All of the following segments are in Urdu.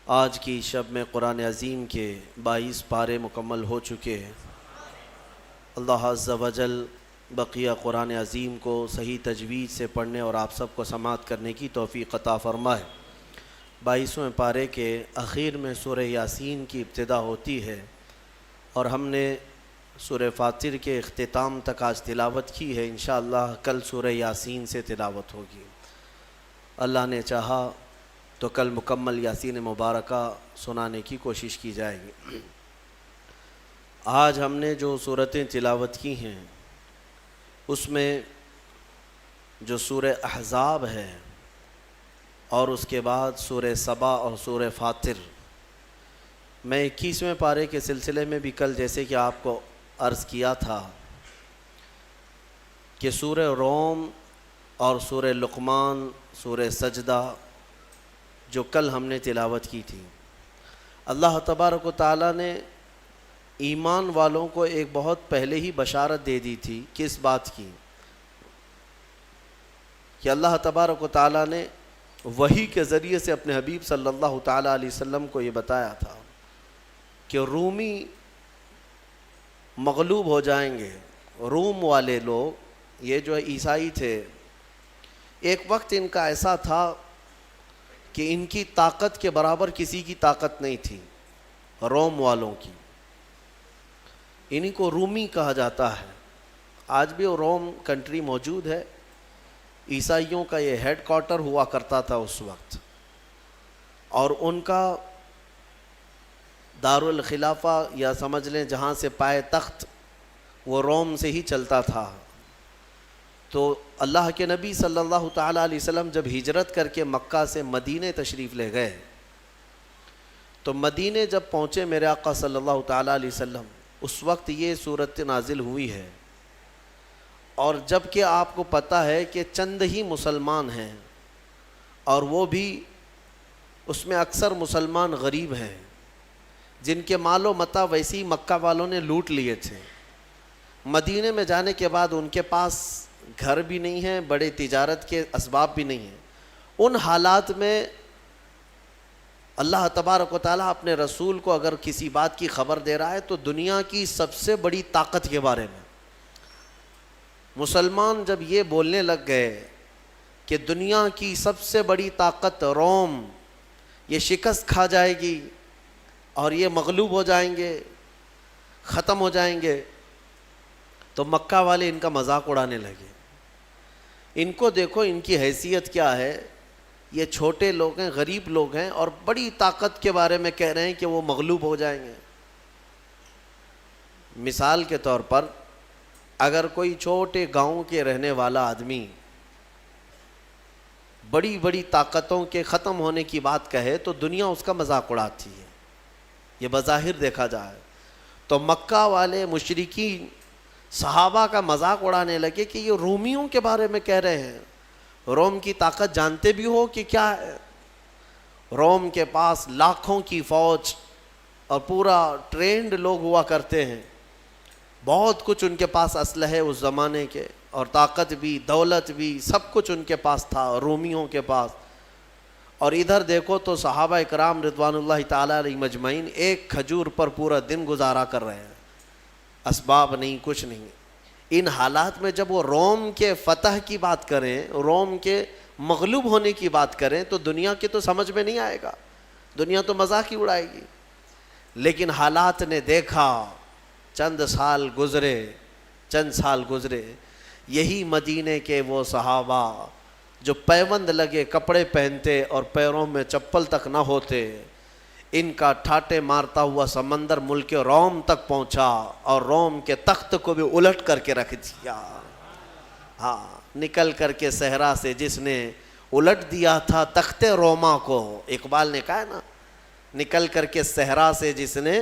آج کی شب میں قرآن عظیم کے 22 پارے مکمل ہو چکے ہیں۔ اللہ عز و جل بقیہ قرآن عظیم کو صحیح تجوید سے پڑھنے اور آپ سب کو سماعت کرنے کی توفیق عطا فرمائے۔ 22ویں پارے کے اخیر میں سورہ یاسین کی ابتدا ہوتی ہے اور ہم نے سورہ فاطر کے اختتام تک آج تلاوت کی ہے۔ انشاءاللہ کل سورہ یاسین سے تلاوت ہوگی۔ اللہ نے چاہا تو کل مکمل یاسین مبارکہ سنانے کی کوشش کی جائے گی۔ آج ہم نے جو سورتیں تلاوت کی ہیں اس میں جو سورہ احزاب ہے اور اس کے بعد سورہ سبا اور سورہ فاطر، میں 21ویں پارے کے سلسلے میں بھی کل جیسے کہ آپ کو عرض کیا تھا کہ سورہ روم اور سورہ لقمان، سورہ سجدہ جو کل ہم نے تلاوت کی تھی، اللہ تبارک و تعالیٰ نے ایمان والوں کو ایک بہت پہلے ہی بشارت دے دی تھی۔ کس بات کی؟ کہ اللہ تبارک و تعالیٰ نے وحی کے ذریعے سے اپنے حبیب صلی اللہ تعالیٰ علیہ وسلم کو یہ بتایا تھا کہ رومی مغلوب ہو جائیں گے۔ روم والے لوگ، یہ جو عیسائی تھے، ایک وقت ان کا ایسا تھا کہ ان کی طاقت کے برابر کسی کی طاقت نہیں تھی، روم والوں کی۔ انہی کو رومی کہا جاتا ہے۔ آج بھی وہ روم کنٹری موجود ہے، عیسائیوں کا یہ ہیڈ کوارٹر ہوا کرتا تھا اس وقت، اور ان کا دارالخلافہ یا سمجھ لیں جہاں سے پائے تخت وہ روم سے ہی چلتا تھا۔ تو اللہ کے نبی صلی اللہ تعالیٰ علیہ وسلم جب ہجرت کر کے مکہ سے مدینے تشریف لے گئے تو مدینے جب پہنچے میرے آقا صلی اللہ تعالیٰ علیہ وسلم، اس وقت یہ صورت نازل ہوئی ہے۔ اور جب کہ آپ کو پتہ ہے کہ چند ہی مسلمان ہیں اور وہ بھی اس میں اکثر مسلمان غریب ہیں جن کے مال و متاع ویسی مکہ والوں نے لوٹ لیے تھے۔ مدینے میں جانے کے بعد ان کے پاس گھر بھی نہیں ہیں، بڑے تجارت کے اسباب بھی نہیں ہیں۔ ان حالات میں اللہ تبارک و تعالیٰ اپنے رسول کو اگر کسی بات کی خبر دے رہا ہے تو دنیا کی سب سے بڑی طاقت کے بارے میں۔ مسلمان جب یہ بولنے لگ گئے کہ دنیا کی سب سے بڑی طاقت روم یہ شکست کھا جائے گی اور یہ مغلوب ہو جائیں گے، ختم ہو جائیں گے، تو مکہ والے ان کا مذاق اڑانے لگے۔ ان کو دیکھو، ان کی حیثیت کیا ہے، یہ چھوٹے لوگ ہیں، غریب لوگ ہیں، اور بڑی طاقت کے بارے میں کہہ رہے ہیں کہ وہ مغلوب ہو جائیں گے۔ مثال کے طور پر اگر کوئی چھوٹے گاؤں کے رہنے والا آدمی بڑی بڑی طاقتوں کے ختم ہونے کی بات کہے تو دنیا اس کا مذاق اڑاتی ہے، یہ بظاہر دیکھا جائے۔ تو مکہ والے مشرکین صحابہ کا مذاق اڑانے لگے کہ یہ رومیوں کے بارے میں کہہ رہے ہیں۔ روم کی طاقت جانتے بھی ہو کہ کیا ہے؟ روم کے پاس لاکھوں کی فوج اور پورا ٹرینڈ لوگ ہوا کرتے ہیں، بہت کچھ ان کے پاس اسلحے اس زمانے کے، اور طاقت بھی، دولت بھی، سب کچھ ان کے پاس تھا رومیوں کے پاس۔ اور ادھر دیکھو تو صحابہ اکرام رضوان اللہ تعالیٰ علیہ مجمعین ایک کھجور پر پورا دن گزارا کر رہے ہیں، اسباب نہیں، کچھ نہیں۔ ان حالات میں جب وہ روم کے فتح کی بات کریں، روم کے مغلوب ہونے کی بات کریں، تو دنیا کے تو سمجھ میں نہیں آئے گا، دنیا تو مذاق ہی اڑائے گی۔ لیکن حالات نے دیکھا، چند سال گزرے، یہی مدینے کے وہ صحابہ جو پیوند لگے کپڑے پہنتے اور پیروں میں چپل تک نہ ہوتے، ان کا ٹھاٹے مارتا ہوا سمندر ملک روم تک پہنچا اور روم کے تخت کو بھی الٹ کر کے رکھ دیا۔ ہاں، نکل کر کے صحرا سے جس نے الٹ دیا تھا تخت روما کو، اقبال نے کہا ہے نا، نکل کر کے صحرا سے جس نے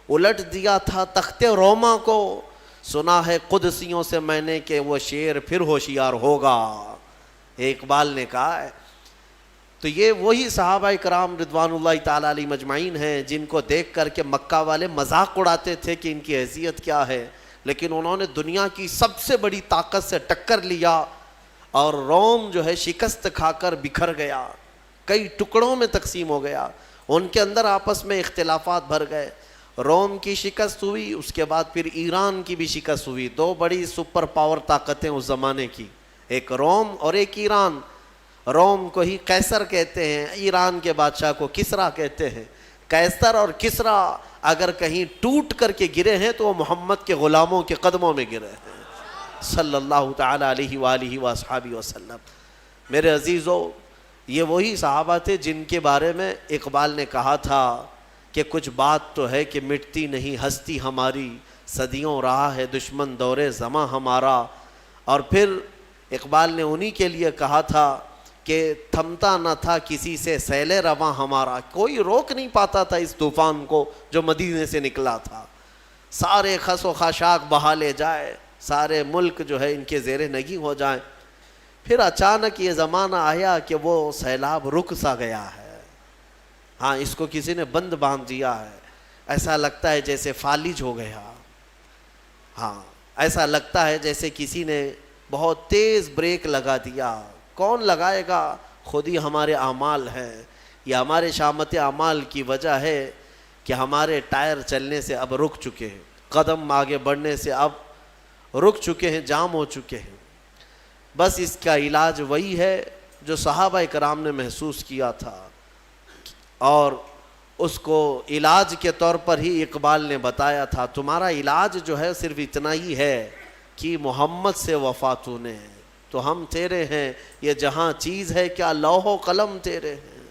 الٹ دیا تھا تخت روما کو، سنا ہے قدسیوں سے میں نے کہ وہ شیر پھر ہوشیار ہوگا، اقبال نے کہا ہے۔ تو یہ وہی صحابہ کرام رضوان اللہ تعالیٰ علیہ مجمعین ہیں جن کو دیکھ کر کے مکہ والے مذاق اڑاتے تھے کہ ان کی حیثیت کیا ہے، لیکن انہوں نے دنیا کی سب سے بڑی طاقت سے ٹکر لیا اور روم جو ہے شکست کھا کر بکھر گیا، کئی ٹکڑوں میں تقسیم ہو گیا۔ ان کے اندر آپس میں اختلافات بھر گئے. روم کی شکست ہوئی, اس کے بعد پھر ایران کی بھی شکست ہوئی. دو بڑی سپر پاور طاقتیں اس زمانے کی, ایک روم اور ایک ایران. روم کو ہی قیصر کہتے ہیں, ایران کے بادشاہ کو کسریٰ کہتے ہیں. قیصر اور کسریٰ اگر کہیں ٹوٹ کر کے گرے ہیں تو وہ محمد کے غلاموں کے قدموں میں گرے ہیں صلی اللہ تعالیٰ علیہ وآلہ وصحبہ وسلم. میرے عزیزو, یہ وہی صحابہ تھے جن کے بارے میں اقبال نے کہا تھا کہ کچھ بات تو ہے کہ مٹتی نہیں ہستی ہماری, صدیوں رہا ہے دشمن دور زماں ہمارا. اور پھر اقبال نے انہی کے لیے کہا تھا کہ تھمتا نہ تھا کسی سے سیل رواں ہمارا, کوئی روک نہیں پاتا تھا اس طوفان کو جو مدینے سے نکلا تھا. سارے خس و خاشاک بہا لے جائے, سارے ملک جو ہے ان کے زیر نگی ہو جائیں. پھر اچانک یہ زمانہ آیا کہ وہ سیلاب رک سا گیا ہے. ہاں, اس کو کسی نے بند باندھ دیا ہے, ایسا لگتا ہے جیسے فالج ہو گیا. ہاں, ایسا لگتا ہے جیسے کسی نے بہت تیز بریک لگا دیا. کون لگائے گا؟ خود ہی ہمارے اعمال ہیں. یہ ہمارے شامت اعمال کی وجہ ہے کہ ہمارے ٹائر چلنے سے اب رک چکے ہیں, قدم آگے بڑھنے سے اب رک چکے ہیں, جام ہو چکے ہیں. بس اس کا علاج وہی ہے جو صحابہ کرام نے محسوس کیا تھا, اور اس کو علاج کے طور پر ہی اقبال نے بتایا تھا. تمہارا علاج جو ہے صرف اتنا ہی ہے کہ محمد سے وفا تو نے, تو ہم تیرے ہیں. یہ جہاں چیز ہے کیا لوح و قلم تیرے ہیں.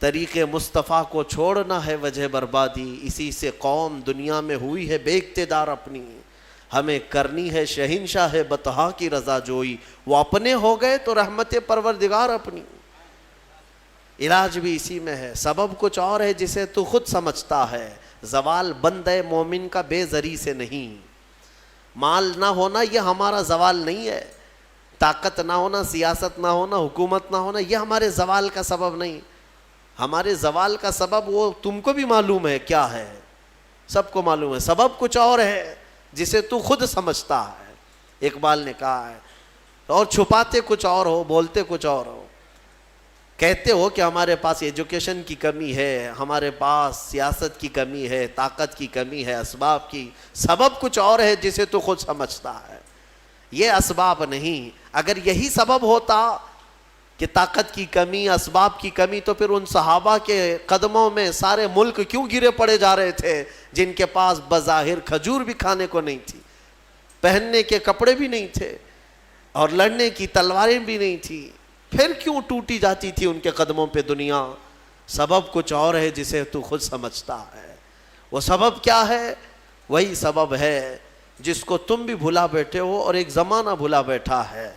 طریق مصطفیٰ کو چھوڑنا ہے وجہ بربادی, اسی سے قوم دنیا میں ہوئی ہے بے اقتدار اپنی. ہمیں کرنی ہے شہنشاہ بطحا کی رضا جوئی, وہ اپنے ہو گئے تو رحمت پروردگار اپنی. علاج بھی اسی میں ہے. سبب کچھ اور ہے جسے تو خود سمجھتا ہے, زوال بندے مومن کا بے زری سے نہیں. مال نہ ہونا یہ ہمارا زوال نہیں ہے, طاقت نہ ہونا, سیاست نہ ہونا, حکومت نہ ہونا, یہ ہمارے زوال کا سبب نہیں. ہمارے زوال کا سبب وہ تم کو بھی معلوم ہے کیا ہے, سب کو معلوم ہے. سبب کچھ اور ہے جسے تو خود سمجھتا ہے, اقبال نے کہا ہے. اور چھپاتے کچھ اور ہو, بولتے کچھ اور ہو. کہتے ہو کہ ہمارے پاس ایجوکیشن کی کمی ہے, ہمارے پاس سیاست کی کمی ہے, طاقت کی کمی ہے, اسباب کی. سبب کچھ اور ہے جسے تو خود سمجھتا ہے, یہ اسباب نہیں. اگر یہی سبب ہوتا کہ طاقت کی کمی, اسباب کی کمی, تو پھر ان صحابہ کے قدموں میں سارے ملک کیوں گرے پڑے جا رہے تھے جن کے پاس بظاہر کھجور بھی کھانے کو نہیں تھی, پہننے کے کپڑے بھی نہیں تھے, اور لڑنے کی تلواریں بھی نہیں تھی. پھر کیوں ٹوٹی جاتی تھی ان کے قدموں پہ دنیا؟ سبب کچھ اور ہے جسے تو خود سمجھتا ہے. وہ سبب کیا ہے؟ وہی سبب ہے جس کو تم بھی بھلا بیٹھے ہو اور ایک زمانہ بھلا بیٹھا ہے,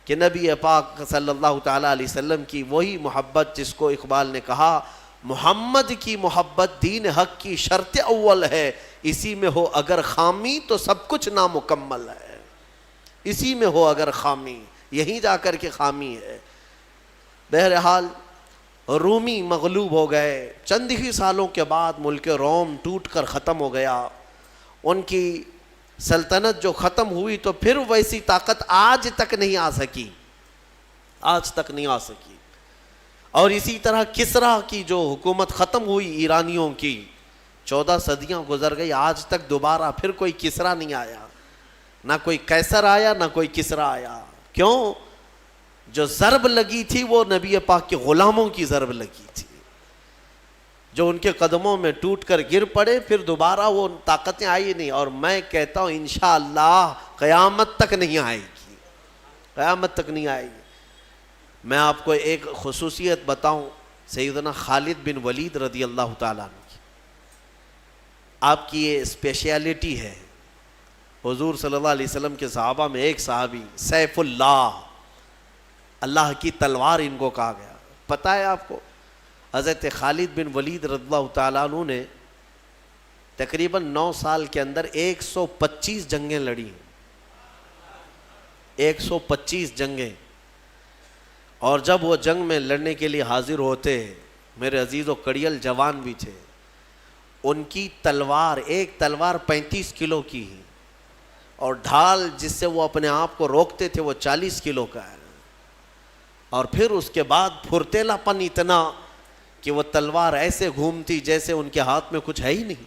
کہ نبی پاک صلی اللہ تعالیٰ علیہ وسلم کی وہی محبت جس کو اقبال نے کہا محمد کی محبت دین حق کی شرط اول ہے, اسی میں ہو اگر خامی تو سب کچھ نامکمل ہے. اسی میں ہو اگر خامی, یہیں جا کر کے خامی ہے. بہرحال رومی مغلوب ہو گئے. چند ہی سالوں کے بعد ملک روم ٹوٹ کر ختم ہو گیا. ان کی سلطنت جو ختم ہوئی تو پھر ویسی طاقت آج تک نہیں آ سکی, آج تک نہیں آ سکی. اور اسی طرح کسریٰ کی جو حکومت ختم ہوئی ایرانیوں کی, 14 صدیاں گزر گئی, آج تک دوبارہ پھر کوئی کسریٰ نہیں آیا, نہ کوئی قیصر آیا نہ کوئی کسریٰ آیا. کیوں؟ جو ضرب لگی تھی وہ نبی پاک کے غلاموں کی ضرب لگی تھی, جو ان کے قدموں میں ٹوٹ کر گر پڑے, پھر دوبارہ وہ طاقتیں آئی نہیں. اور میں کہتا ہوں انشاءاللہ قیامت تک نہیں آئے گی, قیامت تک نہیں آئے گی. میں آپ کو ایک خصوصیت بتاؤں سیدنا خالد بن ولید رضی اللہ تعالیٰ عنہ کی. آپ کی یہ اسپیشیلٹی ہے. حضور صلی اللہ علیہ وسلم کے صحابہ میں ایک صحابی سیف اللہ, اللہ کی تلوار ان کو کہا گیا. پتہ ہے آپ کو حضرت خالد بن ولید رضی اللہ تعالیٰ عنہ نے تقریباً 9 سال کے اندر 125 جنگیں لڑی, 125 جنگیں. اور جب وہ جنگ میں لڑنے کے لیے حاضر ہوتے, میرے عزیز و کڑیل جوان بھی تھے, ان کی تلوار, ایک تلوار 35 کلو کی ہے, اور ڈھال جس سے وہ اپنے آپ کو روکتے تھے وہ 40 کلو کا ہے. اور پھر اس کے بعد پھرتیلا پن اتنا کہ وہ تلوار ایسے گھومتی جیسے ان کے ہاتھ میں کچھ ہے ہی نہیں.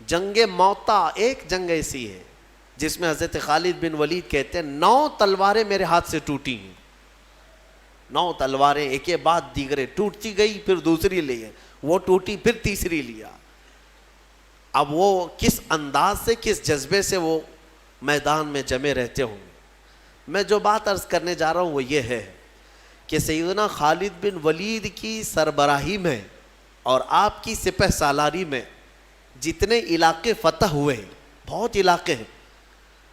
جنگ موتا ایک جنگ ایسی ہے جس میں حضرت خالد بن ولید کہتے ہیں 9 تلواریں میرے ہاتھ سے ٹوٹی ہیں. 9 تلواریں ایک کے بعد دیگرے ٹوٹتی گئی, پھر دوسری لی, وہ ٹوٹی پھر تیسری لیا. اب وہ کس انداز سے, کس جذبے سے وہ میدان میں جمے رہتے ہوں. میں جو بات عرض کرنے جا رہا ہوں وہ یہ ہے کہ سیدنا خالد بن ولید کی سربراہی میں اور آپ کی سپہ سالاری میں جتنے علاقے فتح ہوئے, بہت علاقے ہیں,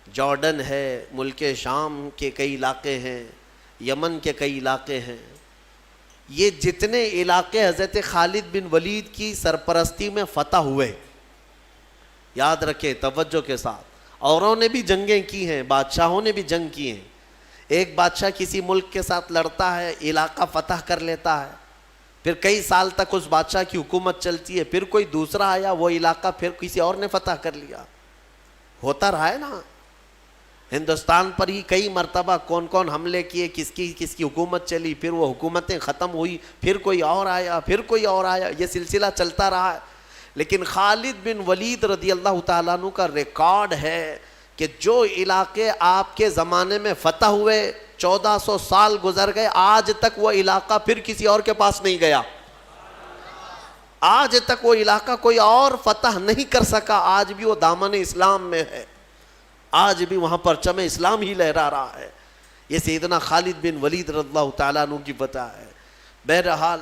جارڈن ہے, ملک شام کے کئی علاقے ہیں, یمن کے کئی علاقے ہیں, یہ جتنے علاقے حضرت خالد بن ولید کی سرپرستی میں فتح ہوئے, یاد رکھیں توجہ کے ساتھ, اوروں نے بھی جنگیں کی ہیں, بادشاہوں نے بھی جنگ کی ہیں. ایک بادشاہ کسی ملک کے ساتھ لڑتا ہے, علاقہ فتح کر لیتا ہے, پھر کئی سال تک اس بادشاہ کی حکومت چلتی ہے, پھر کوئی دوسرا آیا, وہ علاقہ پھر کسی اور نے فتح کر لیا. ہوتا رہا ہے نا ہندوستان پر ہی کئی مرتبہ کون کون حملے کیے, کس کی حکومت چلی, پھر وہ حکومتیں ختم ہوئی, پھر کوئی اور آیا, پھر کوئی اور آیا, یہ سلسلہ چلتا رہا ہے. لیکن خالد بن ولید رضی اللہ تعالیٰ عنہ کا ریکارڈ ہے کہ جو علاقے آپ کے زمانے میں فتح ہوئے, 1400 سال گزر گئے, آج تک وہ علاقہ پھر کسی اور کے پاس نہیں گیا. آج تک وہ علاقہ کوئی اور فتح نہیں کر سکا. آج بھی وہ دامن اسلام میں ہے, آج بھی وہاں پرچم اسلام ہی لہرا رہا ہے. یہ سیدنا خالد بن ولید رضی اللہ تعالیٰ عنہ کی فتح ہے. بہرحال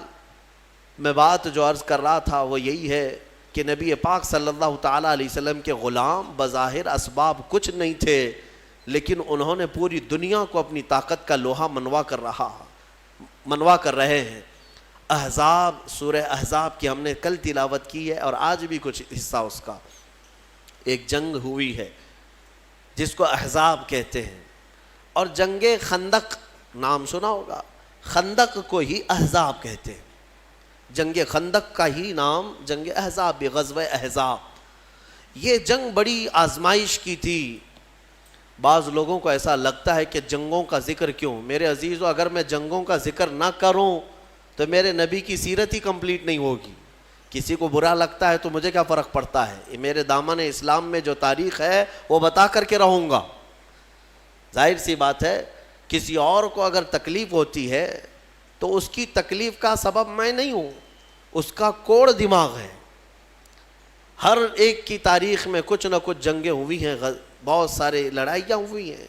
میں بات جو عرض کر رہا تھا وہ یہی ہے کہ نبی پاک صلی اللہ تعالیٰ علیہ وسلم کے غلام بظاہر اسباب کچھ نہیں تھے, لیکن انہوں نے پوری دنیا کو اپنی طاقت کا لوہا منوا کر رہے ہیں. احزاب, سورہ احزاب کی ہم نے کل تلاوت کی ہے اور آج بھی کچھ حصہ اس کا. ایک جنگ ہوئی ہے جس کو احزاب کہتے ہیں, اور جنگ خندق نام سنا ہوگا, خندق کو ہی احزاب کہتے ہیں. جنگ خندق کا ہی نام جنگ احزاب بھی, غزوہ احزاب. یہ جنگ بڑی آزمائش کی تھی. بعض لوگوں کو ایسا لگتا ہے کہ جنگوں کا ذکر کیوں؟ میرے عزیزو, اگر میں جنگوں کا ذکر نہ کروں تو میرے نبی کی سیرت ہی کمپلیٹ نہیں ہوگی. کسی کو برا لگتا ہے تو مجھے کیا فرق پڑتا ہے, میرے دامن اسلام میں جو تاریخ ہے وہ بتا کر کے رہوں گا. ظاہر سی بات ہے کسی اور کو اگر تکلیف ہوتی ہے تو اس کی تکلیف کا سبب میں نہیں ہوں, اس کا کوڑ دماغ ہے. ہر ایک کی تاریخ میں کچھ نہ کچھ جنگیں ہوئی ہیں, بہت سارے لڑائیاں ہوئی ہیں.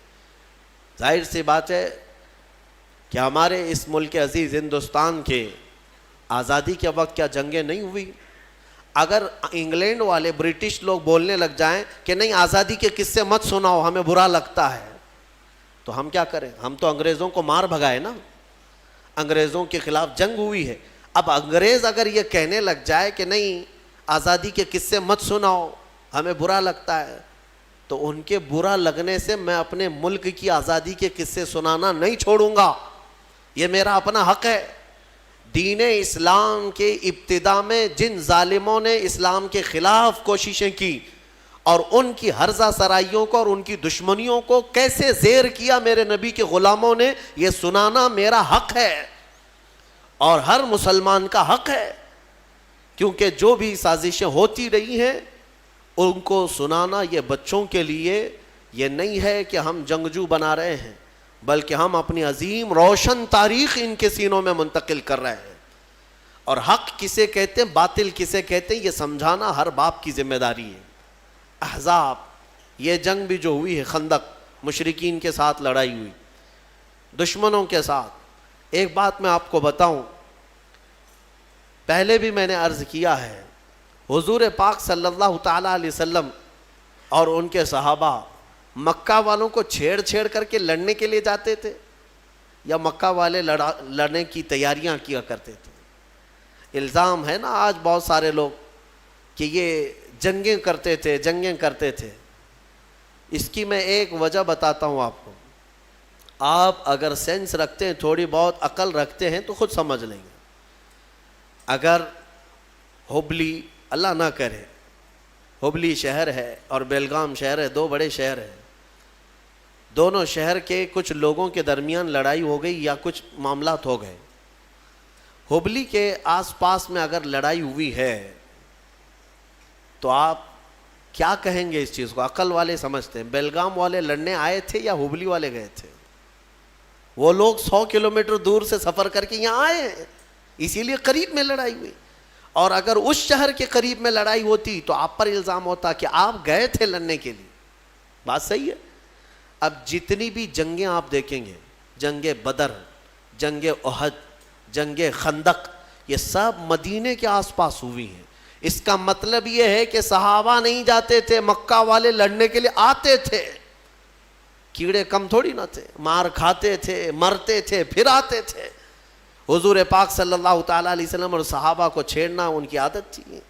ظاہر سی بات ہے کہ ہمارے اس ملک عزیز ہندوستان کے آزادی کے وقت کیا جنگیں نہیں ہوئی؟ اگر انگلینڈ والے, برٹش لوگ بولنے لگ جائیں کہ نہیں آزادی کے قصے مت سناؤ, ہمیں برا لگتا ہے, تو ہم کیا کریں؟ ہم تو انگریزوں کو مار بھگائے نا, انگریزوں کے خلاف جنگ ہوئی ہے. اب انگریز اگر یہ کہنے لگ جائے کہ نہیں آزادی کے قصے مت سناؤ, ہمیں برا لگتا ہے, تو ان کے برا لگنے سے میں اپنے ملک کی آزادی کے قصے سنانا نہیں چھوڑوں گا. یہ میرا اپنا حق ہے. دین اسلام کے ابتدا میں جن ظالموں نے اسلام کے خلاف کوششیں کی اور ان کی ہرزہ سرائیوں کو اور ان کی دشمنیوں کو کیسے زیر کیا میرے نبی کے غلاموں نے, یہ سنانا میرا حق ہے اور ہر مسلمان کا حق ہے. کیونکہ جو بھی سازشیں ہوتی رہی ہیں ان کو سنانا یہ بچوں کے لیے یہ نہیں ہے کہ ہم جنگجو بنا رہے ہیں, بلکہ ہم اپنی عظیم روشن تاریخ ان کے سینوں میں منتقل کر رہے ہیں. اور حق کسے کہتے ہیں, باطل کسے کہتے ہیں, یہ سمجھانا ہر باپ کی ذمہ داری ہے. احزاب, یہ جنگ بھی جو ہوئی ہے خندق, مشرکین کے ساتھ لڑائی ہوئی, دشمنوں کے ساتھ. ایک بات میں آپ کو بتاؤں, پہلے بھی میں نے عرض کیا ہے, حضور پاک صلی اللہ تعالیٰ علیہ وسلم اور ان کے صحابہ مکہ والوں کو چھیڑ چھیڑ کر کے لڑنے کے لیے جاتے تھے, یا مکہ والے لڑنے کی تیاریاں کیا کرتے تھے؟ الزام ہے نا آج بہت سارے لوگ کہ یہ جنگیں کرتے تھے. اس کی میں ایک وجہ بتاتا ہوں آپ کو. آپ اگر سینس رکھتے ہیں, تھوڑی بہت عقل رکھتے ہیں تو خود سمجھ لیں گے. اگر ہبلی, اللہ نہ کرے, ہبلی شہر ہے اور بیلگام شہر ہے, 2 بڑے شہر ہیں, دونوں شہر کے کچھ لوگوں کے درمیان لڑائی ہو گئی یا کچھ معاملات ہو گئے, ہبلی کے آس پاس میں اگر لڑائی ہوئی ہے تو آپ کیا کہیں گے اس چیز کو؟ عقل والے سمجھتے ہیں بیلگام والے لڑنے آئے تھے یا ہبلی والے گئے تھے؟ وہ لوگ 100 کلومیٹر دور سے سفر کر کے یہاں آئے ہیں، اسی لیے قریب میں لڑائی ہوئی. اور اگر اس شہر کے قریب میں لڑائی ہوتی تو آپ پر الزام ہوتا کہ آپ گئے تھے لڑنے کے لیے. بات صحیح ہے. اب جتنی بھی جنگیں آپ دیکھیں گے، جنگ بدر، جنگ احد، جنگ خندق، یہ سب مدینے کے آس پاس ہوئی ہیں. اس کا مطلب یہ ہے کہ صحابہ نہیں جاتے تھے، مکہ والے لڑنے کے لیے آتے تھے. کیڑے کم تھوڑی نہ تھے، مار کھاتے تھے، مرتے تھے، پھر آتے تھے. حضور پاک صلی اللہ تعالیٰ علیہ وسلم اور صحابہ کو چھیڑنا ان کی عادت تھی.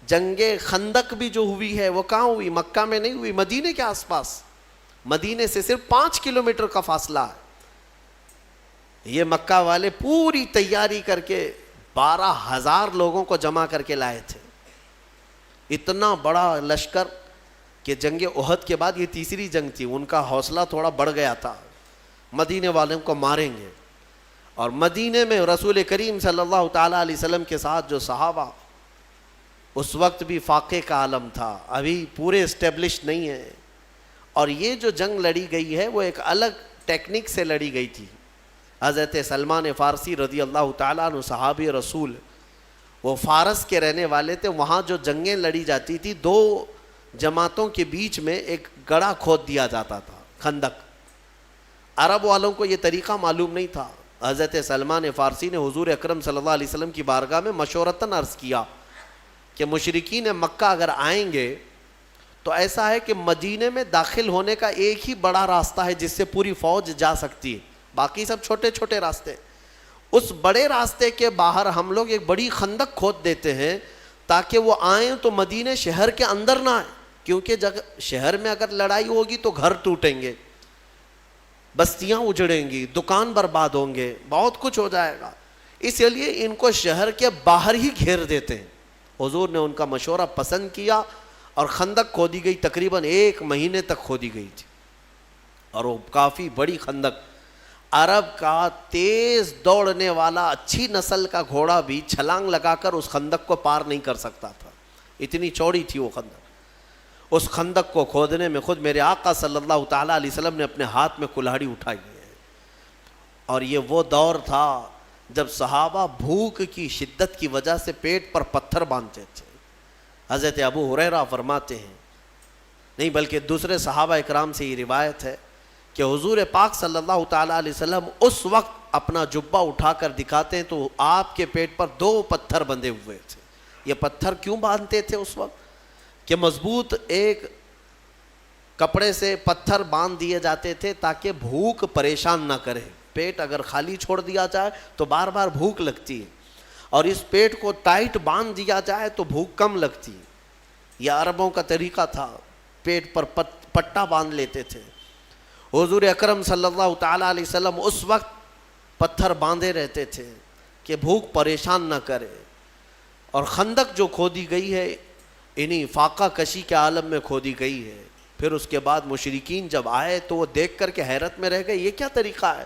جنگ خندق بھی جو ہوئی ہے وہ کہاں ہوئی؟ مکہ میں نہیں ہوئی، مدینے کے آس پاس. مدینے سے صرف 5 کلومیٹر کا فاصلہ ہے. یہ مکہ والے پوری تیاری کر کے 12,000 لوگوں کو جمع کر کے لائے تھے. اتنا بڑا لشکر کہ جنگ احد کے بعد یہ تیسری جنگ تھی. ان کا حوصلہ تھوڑا بڑھ گیا تھا، مدینے والوں کو ماریں گے. اور مدینے میں رسول کریم صلی اللہ تعالیٰ علیہ وسلم کے ساتھ جو صحابہ، اس وقت بھی فاقے کا عالم تھا، ابھی پورے اسٹیبلش نہیں ہے. اور یہ جو جنگ لڑی گئی ہے وہ ایک الگ ٹیکنیک سے لڑی گئی تھی. حضرت سلمان فارسی رضی اللہ تعالیٰ عنہ صحابی رسول، وہ فارس کے رہنے والے تھے. وہاں جو جنگیں لڑی جاتی تھی 2 جماعتوں کے بیچ میں ایک گڑھا کھود دیا جاتا تھا، خندق. عرب والوں کو یہ طریقہ معلوم نہیں تھا. حضرت سلمان فارسی نے حضور اکرم صلی اللہ علیہ وسلم کی بارگاہ میں مشورتاً عرض کیا کہ مشرکین مکہ اگر آئیں گے تو ایسا ہے کہ مدینے میں داخل ہونے کا ایک ہی بڑا راستہ ہے جس سے پوری فوج جا سکتی ہے، باقی سب چھوٹے چھوٹے راستے. اس بڑے راستے کے باہر ہم لوگ ایک بڑی خندق کھود دیتے ہیں تاکہ وہ آئیں تو مدینے شہر کے اندر نہ آئیں، کیونکہ شہر میں اگر لڑائی ہوگی تو گھر ٹوٹیں گے، بستیاں اجڑیں گی، دکان برباد ہوں گے، بہت کچھ ہو جائے گا. اس لیے ان کو شہر کے باہر ہی گھیر دیتے ہیں. حضور نے ان کا مشورہ پسند کیا اور خندق کھودی گئی. تقریباً 1 مہینے تک کھودی گئی تھی اور وہ کافی بڑی خندق. عرب کا تیز دوڑنے والا اچھی نسل کا گھوڑا بھی چھلانگ لگا کر اس خندق کو پار نہیں کر سکتا تھا، اتنی چوڑی تھی وہ خندق. اس خندق کو کھودنے میں خود میرے آقا صلی اللہ تعالیٰ علیہ وسلم نے اپنے ہاتھ میں کلہاڑی اٹھائی ہے. اور یہ وہ دور تھا جب صحابہ بھوک کی شدت کی وجہ سے پیٹ پر پتھر باندھتے تھے. حضرت ابو ہریرہ فرماتے ہیں، نہیں بلکہ دوسرے صحابہ اکرام سے یہ روایت ہے کہ حضور پاک صلی اللہ تعالیٰ علیہ وسلم اس وقت اپنا جبہ اٹھا کر دکھاتے ہیں تو آپ کے پیٹ پر 2 پتھر بندھے ہوئے تھے. یہ پتھر کیوں باندھتے تھے اس وقت؟ کہ مضبوط ایک کپڑے سے پتھر باندھ دیے جاتے تھے تاکہ بھوک پریشان نہ کرے. پیٹ اگر خالی چھوڑ دیا جائے تو بار بار بھوک لگتی ہے، اور اس پیٹ کو ٹائٹ باندھ دیا جائے تو بھوک کم لگتی ہے. یہ عربوں کا طریقہ تھا، پیٹ پر پٹا باندھ لیتے تھے. حضور اکرم صلی اللہ تعالیٰ علیہ وسلم اس وقت پتھر باندھے رہتے تھے کہ بھوک پریشان نہ کرے. اور خندق جو کھودی گئی ہے انہی فاقہ کشی کے عالم میں کھودی گئی ہے. پھر اس کے بعد مشرکین جب آئے تو وہ دیکھ کر کے حیرت میں رہ گئے، یہ کیا طریقہ ہے؟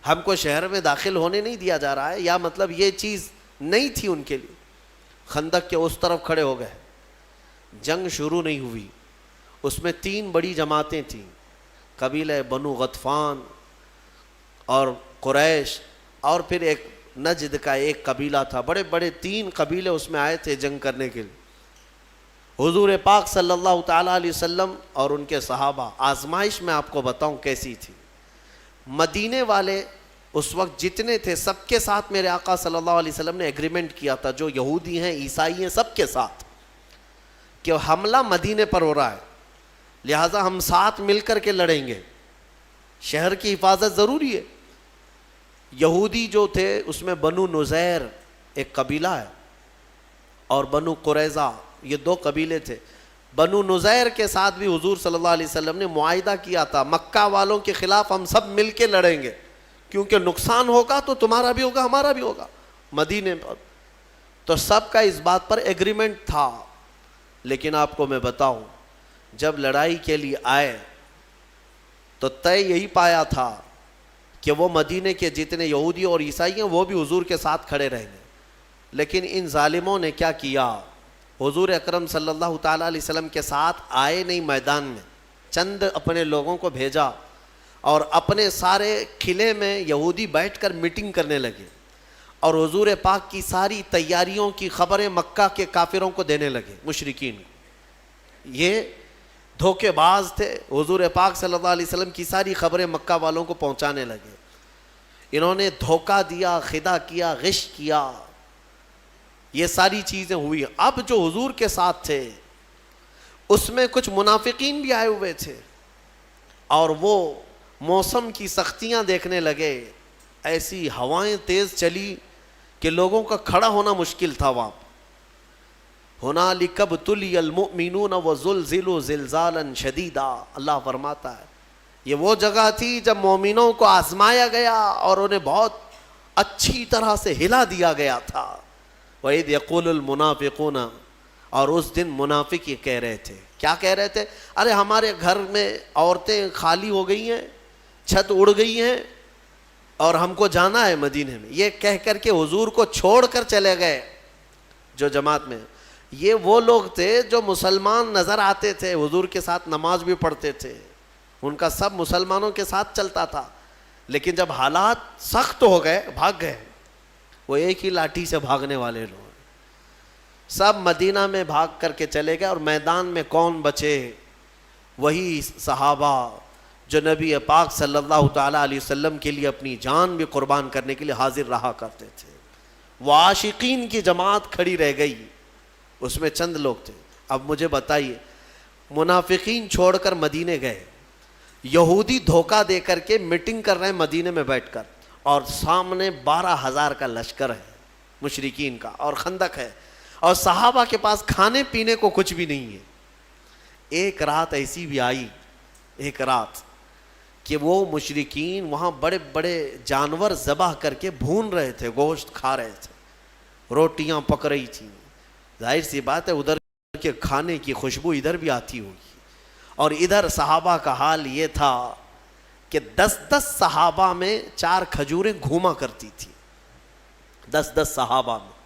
ہم کو شہر میں داخل ہونے نہیں دیا جا رہا ہے، یا مطلب یہ چیز نہیں تھی ان کے لیے. خندق کے اس طرف کھڑے ہو گئے. جنگ شروع نہیں ہوئی. اس میں 3 بڑی جماعتیں تھیں، قبیلہ بنو غطفان اور قریش، اور پھر ایک نجد کا ایک قبیلہ تھا. بڑے بڑے 3 قبیلے اس میں آئے تھے جنگ کرنے کے لیے. حضور پاک صلی اللہ تعالیٰ علیہ وسلم اور ان کے صحابہ، آزمائش میں آپ کو بتاؤں کیسی تھی. مدینے والے اس وقت جتنے تھے سب کے ساتھ میرے آقا صلی اللہ علیہ وسلم نے ایگریمنٹ کیا تھا، جو یہودی ہیں عیسائی ہیں سب کے ساتھ، کہ حملہ مدینے پر ہو رہا ہے، لہٰذا ہم ساتھ مل کر کے لڑیں گے، شہر کی حفاظت ضروری ہے. یہودی جو تھے اس میں بنو نذیر ایک قبیلہ ہے اور بنو قریظہ، یہ 2 قبیلے تھے. بنو نذیر کے ساتھ بھی حضور صلی اللہ علیہ وسلم نے معاہدہ کیا تھا، مکہ والوں کے خلاف ہم سب مل کے لڑیں گے، کیونکہ نقصان ہوگا تو تمہارا بھی ہوگا ہمارا بھی ہوگا مدینے پر. تو سب کا اس بات پر ایگریمنٹ تھا. لیکن آپ کو میں بتاؤں، جب لڑائی کے لیے آئے تو طے یہی پایا تھا کہ وہ مدینے کے جتنے یہودی اور عیسائی ہیں وہ بھی حضور کے ساتھ کھڑے رہیں گے. لیکن ان ظالموں نے کیا کیا, حضور اکرم صلی اللہ تعالیٰ علیہ وسلم کے ساتھ آئے نہیں میدان میں, چند اپنے لوگوں کو بھیجا اور اپنے سارے قلعے میں یہودی بیٹھ کر میٹنگ کرنے لگے اور حضور پاک کی ساری تیاریوں کی خبریں مکہ کے کافروں کو دینے لگے, مشرکین. یہ دھوکے باز تھے, حضور پاک صلی اللہ علیہ وسلم کی ساری خبریں مکہ والوں کو پہنچانے لگے. انہوں نے دھوکہ دیا, خدا کیا, غش کیا, یہ ساری چیزیں ہوئی. اب جو حضور کے ساتھ تھے اس میں کچھ منافقین بھی آئے ہوئے تھے اور وہ موسم کی سختیاں دیکھنے لگے. ایسی ہوائیں تیز چلی کہ لوگوں کا کھڑا ہونا مشکل تھا وہاں. ہنالک ابتلی المؤمنون وزلزلوا زلزالا شدیدا, اللہ فرماتا ہے یہ وہ جگہ تھی جب مومنوں کو آزمایا گیا اور انہیں بہت اچھی طرح سے ہلا دیا گیا تھا. وَإِذْ يَقُولُ الْمُنَافِقُونَ, اور اس دن منافق یہ کہہ رہے تھے, کیا کہہ رہے تھے, ارے ہمارے گھر میں عورتیں خالی ہو گئی ہیں, چھت اڑ گئی ہیں اور ہم کو جانا ہے مدینے میں. یہ کہہ کر کے حضور کو چھوڑ کر چلے گئے. جو جماعت میں یہ وہ لوگ تھے جو مسلمان نظر آتے تھے, حضور کے ساتھ نماز بھی پڑھتے تھے, ان کا سب مسلمانوں کے ساتھ چلتا تھا, لیکن جب حالات سخت ہو گئے بھاگ گئے. وہ ایک ہی لاٹھی سے بھاگنے والے لوگ سب مدینہ میں بھاگ کر کے چلے گئے. اور میدان میں کون بچے, وہی صحابہ جو نبی پاک صلی اللہ تعالیٰ علیہ وسلم کے لیے اپنی جان بھی قربان کرنے کے لیے حاضر رہا کرتے تھے. وہ عاشقین کی جماعت کھڑی رہ گئی, اس میں چند لوگ تھے. اب مجھے بتائیے, منافقین چھوڑ کر مدینے گئے, یہودی دھوکہ دے کر کے میٹنگ کر رہے ہیں مدینے میں بیٹھ کر, اور سامنے 12,000 کا لشکر ہے مشرکین کا اور خندق ہے, اور صحابہ کے پاس کھانے پینے کو کچھ بھی نہیں ہے. ایک رات ایسی بھی آئی, ایک رات کہ وہ مشرکین وہاں بڑے بڑے جانور ذبح کر کے بھون رہے تھے, گوشت کھا رہے تھے, روٹیاں پک رہی تھیں. ظاہر سی بات ہے ادھر کے کھانے کی خوشبو ادھر بھی آتی ہوگی. اور ادھر صحابہ کا حال یہ تھا کہ 10 صحابہ میں 4 کھجوریں گھوما کرتی تھی. 10 صحابہ میں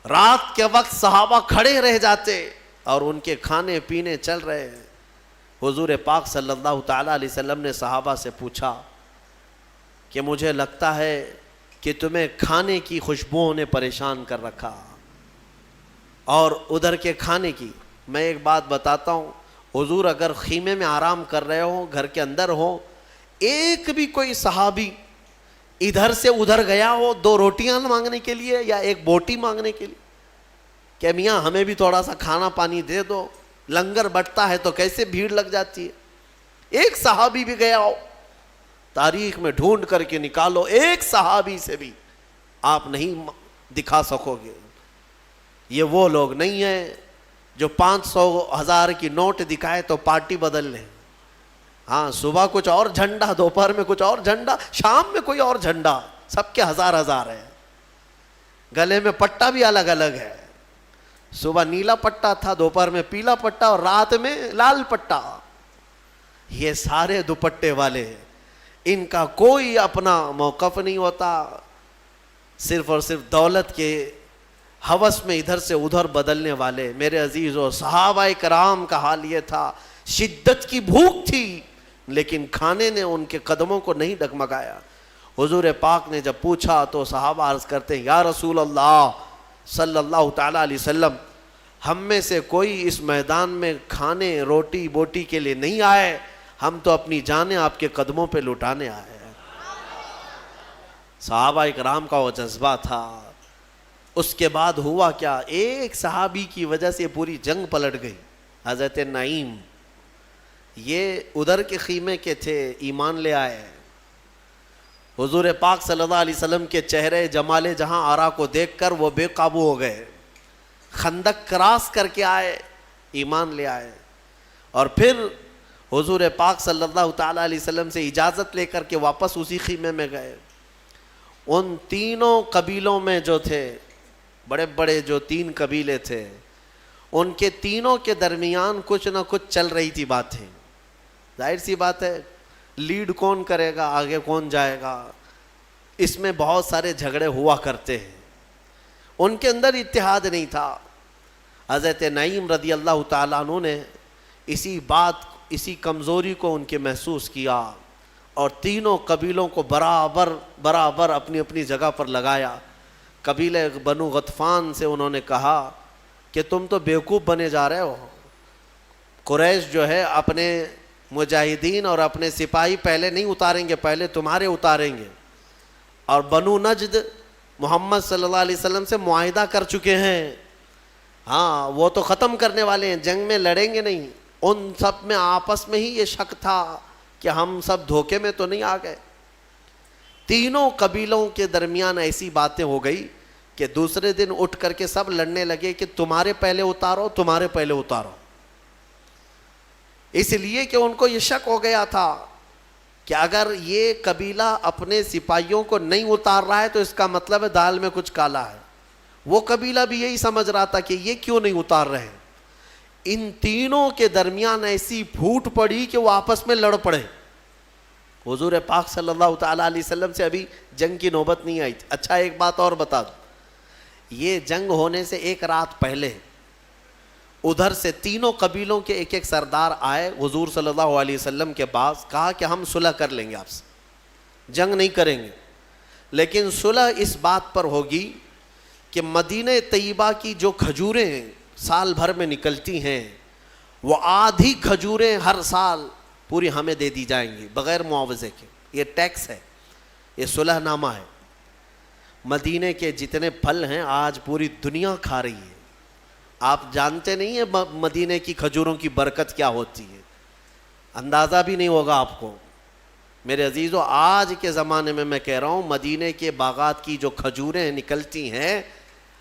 رات کے وقت صحابہ کھڑے رہ جاتے اور ان کے کھانے پینے چل رہے ہیں. حضور پاک صلی اللہ تعالیٰ علیہ وسلم نے صحابہ سے پوچھا کہ مجھے لگتا ہے کہ تمہیں کھانے کی خوشبوؤں نے پریشان کر رکھا اور ادھر کے کھانے کی. میں ایک بات بتاتا ہوں, حضور اگر خیمے میں آرام کر رہے ہوں, گھر کے اندر ہوں, ایک بھی کوئی صحابی ادھر سے ادھر گیا ہو 2 روٹیاں مانگنے کے لیے یا 1 بوٹی مانگنے کے لیے کہ میاں ہمیں بھی تھوڑا سا کھانا پانی دے دو, لنگر بٹتا ہے تو کیسے بھیڑ لگ جاتی ہے, ایک صحابی بھی گیا ہو, تاریخ میں ڈھونڈ کر کے نکالو, ایک صحابی سے بھی آپ نہیں دکھا سکو گے. یہ وہ لوگ نہیں ہیں جو 500,000 کی نوٹ دکھائے تو پارٹی بدل لیں. ہاں, صبح کچھ اور جھنڈا, دوپہر میں کچھ اور جھنڈا, شام میں کوئی اور جھنڈا, سب کے 1000 ہیں. گلے میں پٹا بھی الگ الگ ہے, صبح نیلا پٹا تھا, دوپہر میں پیلا پٹا اور رات میں لال پٹا. یہ سارے دوپٹے والے ہیں, ان کا کوئی اپنا موقف نہیں ہوتا, صرف اور صرف دولت کے ہوس میں ادھر سے ادھر بدلنے والے. میرے عزیزو, صحابہ کرام کا حال یہ تھا, شدت کی بھوک تھی لیکن کھانے نے ان کے قدموں کو نہیں ڈگمگایا. حضور پاک نے جب پوچھا تو صحابہ عرض کرتے ہیں, یا رسول اللہ صلی اللہ تعالیٰ علیہ وسلم, ہم میں سے کوئی اس میدان میں کھانے روٹی بوٹی کے لیے نہیں آئے, ہم تو اپنی جانیں آپ کے قدموں پہ لٹانے آئے ہیں. صحابہ کرام کا وہ جذبہ تھا. اس کے بعد ہوا کیا, ایک صحابی کی وجہ سے پوری جنگ پلٹ گئی. حضرت نعیم, یہ ادھر کے خیمے کے تھے, ایمان لے آئے. حضور پاک صلی اللہ علیہ وسلم کے چہرے جمال جہاں آرا کو دیکھ کر وہ بے قابو ہو گئے, خندق کراس کر کے آئے, ایمان لے آئے. اور پھر حضور پاک صلی اللہ تعالیٰ علیہ وسلم سے اجازت لے کر کے واپس اسی خیمے میں گئے. ان تینوں قبیلوں میں جو تھے, بڑے بڑے جو 3 قبیلے تھے, ان کے تینوں کے درمیان کچھ نہ کچھ چل رہی تھی باتیں, ظاہر سی بات ہے. لیڈ کون کرے گا, آگے کون جائے گا, اس میں بہت سارے جھگڑے ہوا کرتے ہیں. ان کے اندر اتحاد نہیں تھا. حضرت نعیم رضی اللہ تعالیٰ عنہ نے اسی کمزوری کو ان کے محسوس کیا اور تینوں قبیلوں کو برابر اپنی اپنی جگہ پر لگایا. قبیلہ بنو غطفان سے انہوں نے کہا کہ تم تو بیوقوف بنے جا رہے ہو, قریش جو ہے اپنے مجاہدین اور اپنے سپاہی پہلے نہیں اتاریں گے, پہلے تمہارے اتاریں گے. اور بنو نجد محمد صلی اللہ علیہ وسلم سے معاہدہ کر چکے ہیں, ہاں وہ تو ختم کرنے والے ہیں, جنگ میں لڑیں گے نہیں. ان سب میں آپس میں ہی یہ شک تھا کہ ہم سب دھوکے میں تو نہیں آ گئے. تینوں قبیلوں کے درمیان ایسی باتیں ہو گئی کہ دوسرے دن اٹھ کر کے سب لڑنے لگے کہ تمہارے پہلے اتارو, تمہارے پہلے اتارو. اس لیے کہ ان کو یہ شک ہو گیا تھا کہ اگر یہ قبیلہ اپنے سپاہیوں کو نہیں اتار رہا ہے تو اس کا مطلب ہے دال میں کچھ کالا ہے. وہ قبیلہ بھی یہی سمجھ رہا تھا کہ یہ کیوں نہیں اتار رہے ہیں. ان تینوں کے درمیان ایسی پھوٹ پڑی کہ وہ آپس میں لڑ پڑے. حضور پاک صلی اللہ تعالیٰ علیہ وسلم سے ابھی جنگ کی نوبت نہیں آئی تھی. اچھا ایک بات اور بتا دوں, یہ جنگ ہونے سے ایک رات پہلے ادھر سے تینوں قبیلوں کے ایک سردار آئے حضور صلی اللہ علیہ وسلم کے پاس, کہا کہ ہم صلح کر لیں گے آپ سے, جنگ نہیں کریں گے, لیکن صلح اس بات پر ہوگی کہ مدینہ طیبہ کی جو کھجوریں سال بھر میں نکلتی ہیں وہ آدھی کھجوریں ہر سال پوری ہمیں دے دی جائیں گی بغیر معاوضے کے. یہ ٹیکس ہے, یہ صلح نامہ ہے. مدینے کے جتنے پھل ہیں آج پوری دنیا کھا رہی ہے. آپ جانتے نہیں ہیں مدینے کی کھجوروں کی برکت کیا ہوتی ہے, اندازہ بھی نہیں ہوگا آپ کو. میرے عزیزو, آج کے زمانے میں کہہ رہا ہوں مدینے کے باغات کی جو کھجوریں نکلتی ہیں,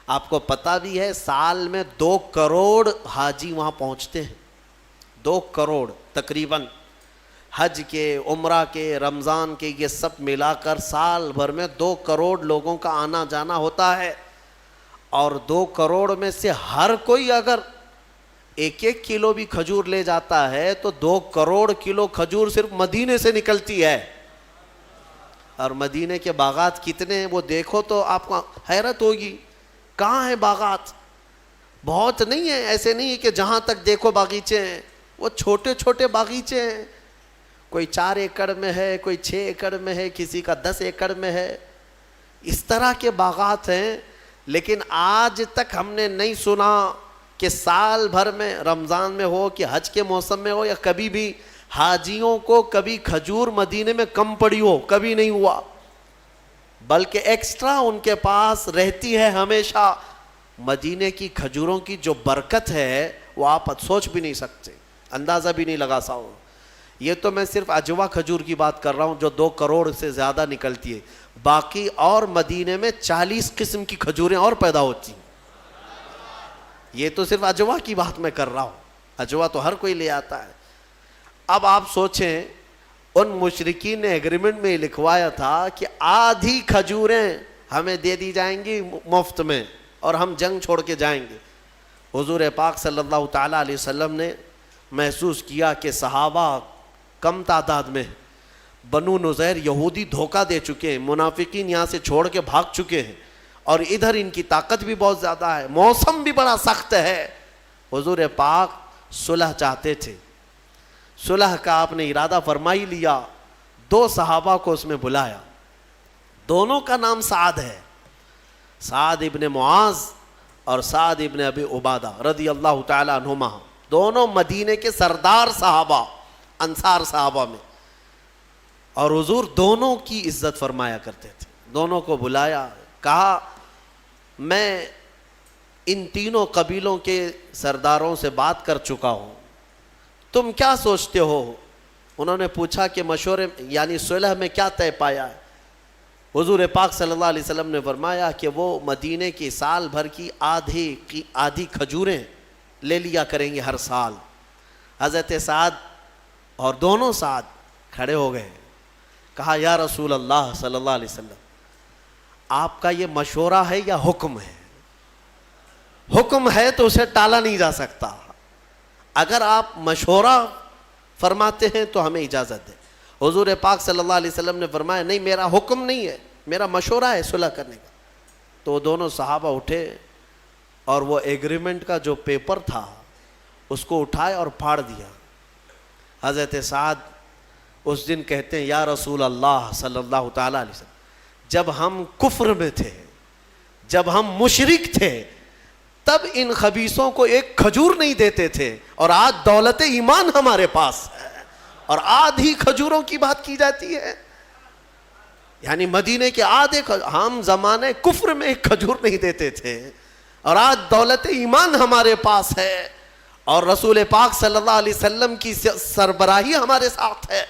آپ کو پتہ بھی ہے سال میں 2 کروڑ حاجی وہاں پہنچتے ہیں. 2 کروڑ تقریباً, حج کے, عمرہ کے, رمضان کے, یہ سب ملا کر سال بھر میں 2 کروڑ لوگوں کا آنا جانا ہوتا ہے. اور 2 کروڑ میں سے ہر کوئی اگر 1 کلو بھی کھجور لے جاتا ہے تو 2 کروڑ کلو کھجور صرف مدینے سے نکلتی ہے. اور مدینے کے باغات کتنے ہیں وہ دیکھو تو آپ کو حیرت ہوگی. کہاں ہیں باغات؟ بہت نہیں ہیں, ایسے نہیں ہے کہ جہاں تک دیکھو باغیچے ہیں. وہ چھوٹے چھوٹے باغیچے ہیں, کوئی 4 ایکڑ میں ہے, کوئی 6 ایکڑ میں ہے, کسی کا 10 ایکڑ میں ہے. اس طرح کے باغات ہیں. لیکن آج تک ہم نے نہیں سنا کہ سال بھر میں, رمضان میں ہو کہ حج کے موسم میں ہو یا کبھی بھی, حاجیوں کو کبھی کھجور مدینے میں کم پڑی ہو, کبھی نہیں ہوا. بلکہ ایکسٹرا ان کے پاس رہتی ہے ہمیشہ. مدینے کی کھجوروں کی جو برکت ہے وہ آپ سوچ بھی نہیں سکتے, اندازہ بھی نہیں لگا سکتے. یہ تو میں صرف اجوا کھجور کی بات کر رہا ہوں جو 2 کروڑ سے زیادہ نکلتی ہے. باقی اور مدینے میں 40 قسم کی کھجوریں اور پیدا ہوتی ہیں. یہ تو صرف اجوا کی بات میں کر رہا ہوں, اجوا تو ہر کوئی لے آتا ہے. اب آپ سوچیں ان مشرکین نے ایگریمنٹ میں لکھوایا تھا کہ آدھی کھجوریں ہمیں دے دی جائیں گی مفت میں اور ہم جنگ چھوڑ کے جائیں گے. حضور پاک صلی اللہ تعالیٰ علیہ وسلم نے محسوس کیا کہ صحابہ کم تعداد میں, بنو نذیر یہودی دھوکہ دے چکے ہیں, منافقین یہاں سے چھوڑ کے بھاگ چکے ہیں, اور ادھر ان کی طاقت بھی بہت زیادہ ہے, موسم بھی بڑا سخت ہے. حضور پاک صلح چاہتے تھے. صلح کا آپ نے ارادہ فرما ہی لیا. 2 صحابہ کو اس میں بلایا, دونوں کا نام سعد ہے, سعد ابن معاذ اور سعد ابن ابی عبادہ رضی اللہ تعالی عنہما. دونوں مدینے کے سردار صحابہ, انصار صحابہ میں, اور حضور دونوں کی عزت فرمایا کرتے تھے. دونوں کو بلایا, کہا میں ان تینوں قبیلوں کے سرداروں سے بات کر چکا ہوں, تم کیا سوچتے ہو؟ انہوں نے پوچھا کہ مشورے یعنی صلح میں کیا طے پایا ہے؟ حضور پاک صلی اللہ علیہ وسلم نے فرمایا کہ وہ مدینے کی سال بھر کی آدھی کھجوریں لے لیا کریں گے ہر سال. حضرت سعد اور دونوں سعد کھڑے ہو گئے, کہا یا رسول اللہ صلی اللہ علیہ وسلم, آپ کا یہ مشورہ ہے یا حکم ہے؟ حکم ہے تو اسے ٹالا نہیں جا سکتا. اگر آپ مشورہ فرماتے ہیں تو ہمیں اجازت دیں, حضور پاک صلی اللہ علیہ وسلم نے فرمایا نہیں میرا حکم نہیں ہے، میرا مشورہ ہے صلح کرنے کا۔ تو وہ دونوں صحابہ اٹھے اور وہ ایگریمنٹ کا جو پیپر تھا اس کو اٹھائے اور پھاڑ دیا۔ حضرت سعد اس دن کہتے ہیں یا رسول اللہ صلی اللہ تعالیٰ علیہ وسلم، جب ہم کفر میں تھے، جب ہم مشرک تھے، تب ان خبیثوں کو ایک کھجور نہیں دیتے تھے، اور آج دولت ایمان ہمارے پاس ہے اور آدھی کھجوروں کی بات کی جاتی ہے۔ یعنی مدینے کے آدھے ہم زمانے کفر میں ایک کھجور نہیں دیتے تھے اور آج دولت ایمان ہمارے پاس ہے اور رسول پاک صلی اللہ علیہ وسلم کی سربراہی ہمارے ساتھ ہے،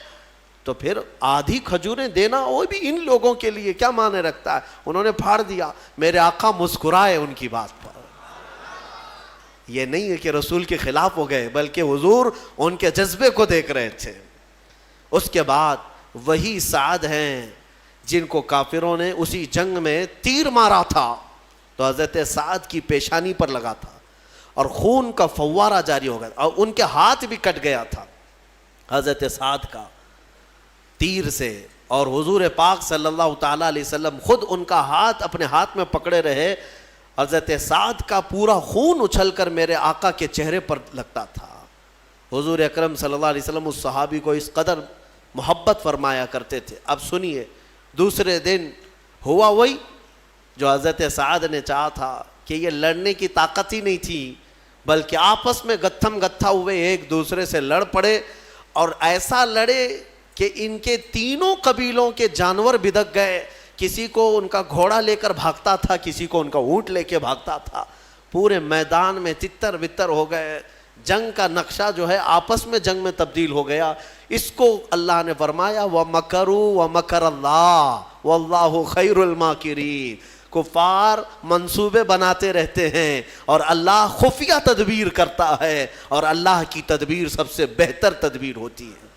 تو پھر آدھی کھجوریں دینا وہ بھی ان لوگوں کے لیے کیا معنی رکھتا ہے؟ انہوں نے پھاڑ دیا۔ میرے آقا مسکرائے ان کی بات پر۔ یہ نہیں ہے کہ رسول کے خلاف ہو گئے، بلکہ حضور ان کے جذبے کو دیکھ رہے تھے۔ اس کے بعد وہی سعد ہیں جن کو کافروں نے اسی جنگ میں تیر مارا تھا، تو حضرت سعد کی پیشانی پر لگا تھا اور خون کا فوارہ جاری ہو گیا اور ان کے ہاتھ بھی کٹ گیا تھا حضرت سعد کا تیر سے، اور حضور پاک صلی اللہ تعالیٰ علیہ وسلم خود ان کا ہاتھ اپنے ہاتھ میں پکڑے رہے۔ حضرت سعد کا پورا خون اچھل کر میرے آقا کے چہرے پر لگتا تھا۔ حضور اکرم صلی اللہ علیہ وسلم اس صحابی کو اس قدر محبت فرمایا کرتے تھے۔ اب سنیے، دوسرے دن ہوا وہی جو حضرت سعد نے چاہا تھا کہ یہ لڑنے کی طاقت ہی نہیں تھی، بلکہ آپس میں گتھم گتھا ہوئے ایک دوسرے سے لڑ پڑے، اور ایسا لڑے کہ ان کے تینوں قبیلوں کے جانور بدک گئے۔ کسی کو ان کا گھوڑا لے کر بھاگتا تھا، کسی کو ان کا اونٹ لے کے بھاگتا تھا، پورے میدان میں تتر بتر ہو گئے۔ جنگ کا نقشہ جو ہے آپس میں جنگ میں تبدیل ہو گیا۔ اس کو اللہ نے فرمایا وَمَكَرُوا وَمَكَرَ اللَّهُ وَاللَّهُ خَيْرُ الْمَاكِرِينَ۔ کفار منصوبے بناتے رہتے ہیں اور اللہ خفیہ تدبیر کرتا ہے، اور اللہ کی تدبیر سب سے بہتر تدبیر ہوتی ہے۔